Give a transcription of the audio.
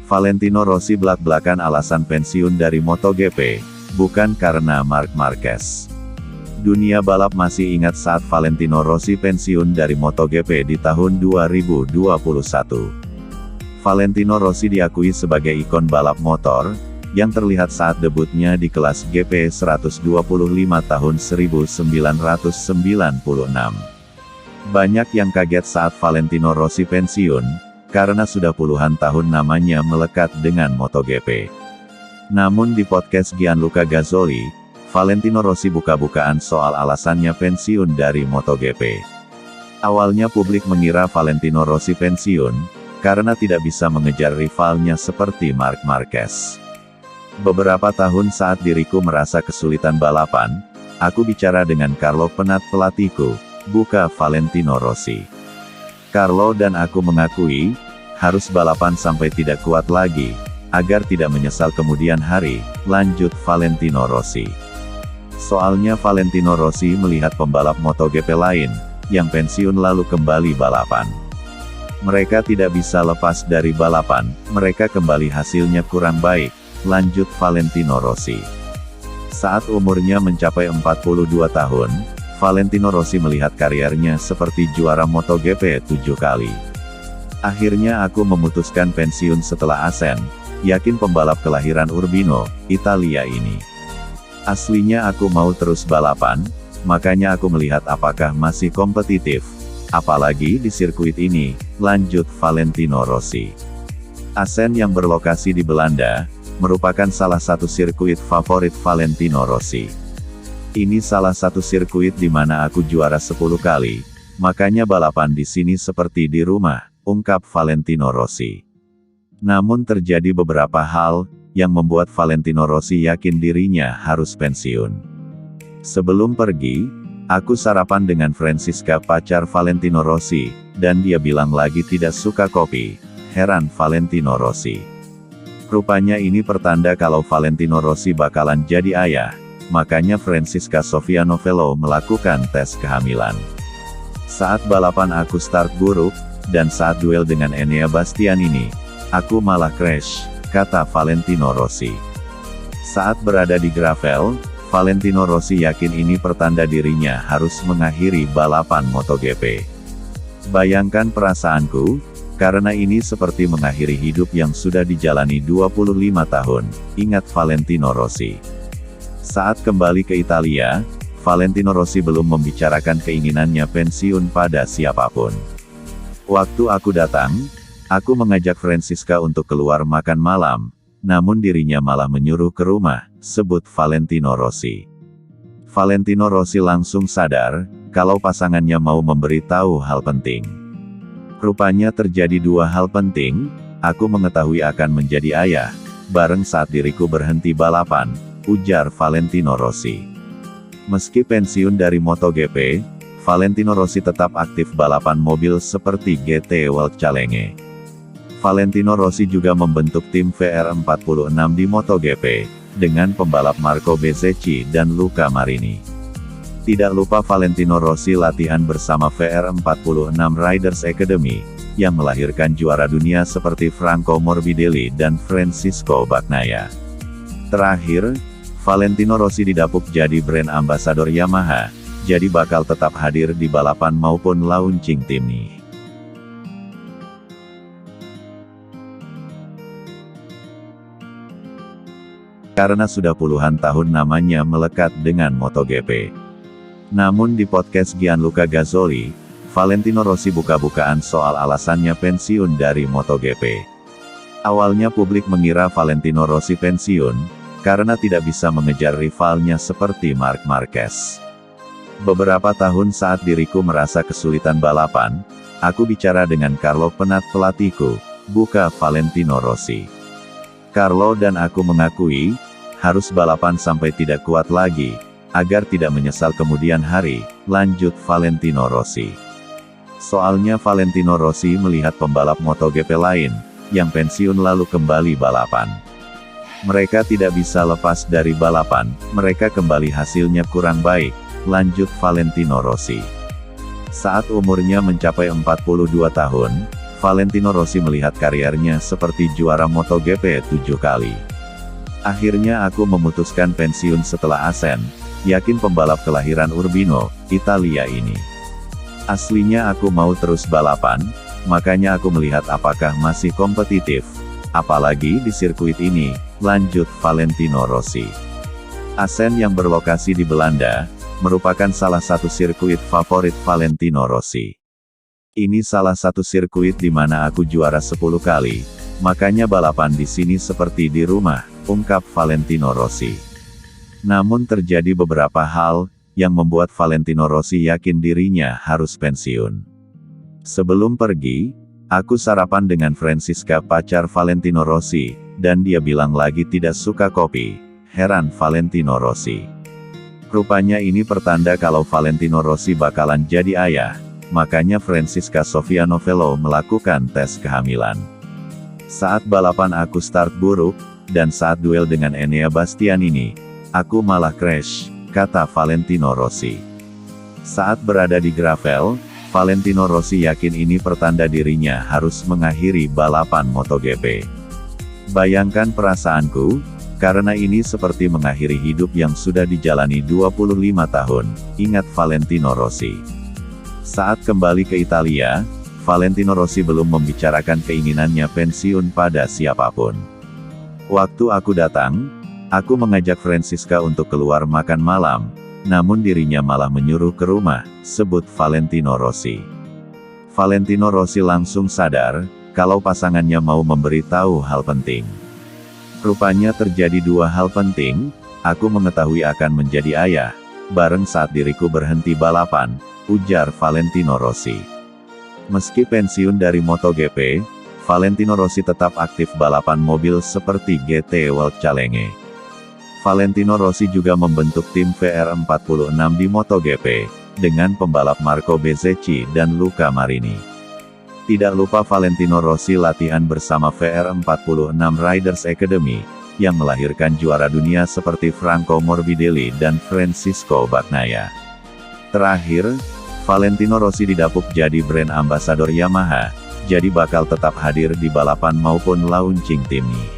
Valentino Rossi belak-belakan alasan pensiun dari MotoGP, bukan karena Marc Marquez. Dunia balap masih ingat saat Valentino Rossi pensiun dari MotoGP di tahun 2021. Valentino Rossi diakui sebagai ikon balap motor, yang terlihat saat debutnya di kelas GP 125 tahun 1996. Banyak yang kaget saat Valentino Rossi pensiun, karena sudah puluhan tahun namanya melekat dengan MotoGP. Namun di podcast Gianluca Gazzoli, Valentino Rossi buka-bukaan soal alasannya pensiun dari MotoGP. Awalnya publik mengira Valentino Rossi pensiun, karena tidak bisa mengejar rivalnya seperti Marc Marquez. Beberapa tahun saat diriku merasa kesulitan balapan, aku bicara dengan Carlo Pennat pelatihku, buka Valentino Rossi. Carlo dan aku mengakui, harus balapan sampai tidak kuat lagi, agar tidak menyesal kemudian hari, lanjut Valentino Rossi. Soalnya Valentino Rossi melihat pembalap MotoGP lain, yang pensiun lalu kembali balapan. Mereka tidak bisa lepas dari balapan, mereka kembali hasilnya kurang baik, lanjut Valentino Rossi. Saat umurnya mencapai 42 tahun, Valentino Rossi melihat karirnya seperti juara MotoGP 7 kali. Akhirnya aku memutuskan pensiun setelah Asen, yakin pembalap kelahiran Urbino, Italia ini. Aslinya aku mau terus balapan, makanya aku melihat apakah masih kompetitif. Apalagi di sirkuit ini, lanjut Valentino Rossi. Asen yang berlokasi di Belanda, merupakan salah satu sirkuit favorit Valentino Rossi. Ini salah satu sirkuit di mana aku juara 10 kali, makanya balapan di sini seperti di rumah, ungkap Valentino Rossi. Namun terjadi beberapa hal, yang membuat Valentino Rossi yakin dirinya harus pensiun. Sebelum pergi, aku sarapan dengan Francisca pacar Valentino Rossi, dan dia bilang lagi tidak suka kopi, heran Valentino Rossi. Rupanya ini pertanda kalau Valentino Rossi bakalan jadi ayah. Makanya Francisca Sofia Novello melakukan tes kehamilan. Saat balapan aku start buruk, dan saat duel dengan Enea Bastianini, aku malah crash, kata Valentino Rossi. Saat berada di gravel, Valentino Rossi yakin ini pertanda dirinya harus mengakhiri balapan MotoGP. Bayangkan perasaanku, karena ini seperti mengakhiri hidup yang sudah dijalani 25 tahun, ingat Valentino Rossi. Saat kembali ke Italia, Valentino Rossi belum membicarakan keinginannya pensiun pada siapapun. Waktu aku datang, aku mengajak Francisca untuk keluar makan malam, namun dirinya malah menyuruh ke rumah, sebut Valentino Rossi. Valentino Rossi langsung sadar, kalau pasangannya mau memberitahu hal penting. Rupanya terjadi dua hal penting, aku mengetahui akan menjadi ayah, bareng saat diriku berhenti balapan, ujar Valentino Rossi. Meski pensiun dari MotoGP, Valentino Rossi tetap aktif balapan mobil seperti GT World Challenge. Valentino Rossi juga membentuk tim VR46 di MotoGP, dengan pembalap Marco Bezzecchi dan Luca Marini. Tidak lupa Valentino Rossi latihan bersama VR46 Riders Academy, yang melahirkan juara dunia seperti Franco Morbidelli dan Francisco Bagnaia. Terakhir, Valentino Rossi didapuk jadi brand ambasador Yamaha, jadi bakal tetap hadir di balapan maupun launching tim nih. Karena sudah puluhan tahun namanya melekat dengan MotoGP. Namun di podcast Gianluca Gazzoli, Valentino Rossi buka-bukaan soal alasannya pensiun dari MotoGP. Awalnya publik mengira Valentino Rossi pensiun, karena tidak bisa mengejar rivalnya seperti Marc Marquez. Beberapa tahun saat diriku merasa kesulitan balapan, aku bicara dengan Carlo Pennat pelatihku, buka Valentino Rossi. Carlo dan aku mengakui, harus balapan sampai tidak kuat lagi, agar tidak menyesal kemudian hari, lanjut Valentino Rossi. Soalnya Valentino Rossi melihat pembalap MotoGP lain, yang pensiun lalu kembali balapan. Mereka tidak bisa lepas dari balapan, mereka kembali hasilnya kurang baik, lanjut Valentino Rossi. Saat umurnya mencapai 42 tahun, Valentino Rossi melihat karirnya seperti juara MotoGP 7 kali. Akhirnya aku memutuskan pensiun setelah Asen, yakin pembalap kelahiran Urbino, Italia ini. Aslinya aku mau terus balapan, makanya aku melihat apakah masih kompetitif. Apalagi di sirkuit ini, lanjut Valentino Rossi. Asen yang berlokasi di Belanda, merupakan salah satu sirkuit favorit Valentino Rossi. Ini salah satu sirkuit di mana aku juara 10 kali, makanya balapan di sini seperti di rumah, ungkap Valentino Rossi. Namun terjadi beberapa hal, yang membuat Valentino Rossi yakin dirinya harus pensiun. Sebelum pergi, aku sarapan dengan Francisca pacar Valentino Rossi, dan dia bilang lagi tidak suka kopi. Heran Valentino Rossi. Rupanya ini pertanda kalau Valentino Rossi bakalan jadi ayah. Makanya Francisca Sofia Novello melakukan tes kehamilan. Saat balapan aku start buruk, dan saat duel dengan Enea Bastianini, aku malah crash, kata Valentino Rossi. Saat berada di gravel, Valentino Rossi yakin ini pertanda dirinya harus mengakhiri balapan MotoGP. Bayangkan perasaanku, karena ini seperti mengakhiri hidup yang sudah dijalani 25 tahun, ingat Valentino Rossi. Saat kembali ke Italia, Valentino Rossi belum membicarakan keinginannya pensiun pada siapapun. Waktu aku datang, aku mengajak Francisca untuk keluar makan malam, namun dirinya malah menyuruh ke rumah, sebut Valentino Rossi. Valentino Rossi langsung sadar, kalau pasangannya mau memberitahu hal penting. Rupanya terjadi dua hal penting, aku mengetahui akan menjadi ayah, bareng saat diriku berhenti balapan, ujar Valentino Rossi. Meski pensiun dari MotoGP, Valentino Rossi tetap aktif balapan mobil seperti GT World Challenge. Valentino Rossi juga membentuk tim VR46 di MotoGP, dengan pembalap Marco Bezzecchi dan Luca Marini. Tidak lupa Valentino Rossi latihan bersama VR46 Riders Academy, yang melahirkan juara dunia seperti Franco Morbidelli dan Francisco Bagnaia. Terakhir, Valentino Rossi didapuk jadi brand ambasador Yamaha, jadi bakal tetap hadir di balapan maupun launching timnya.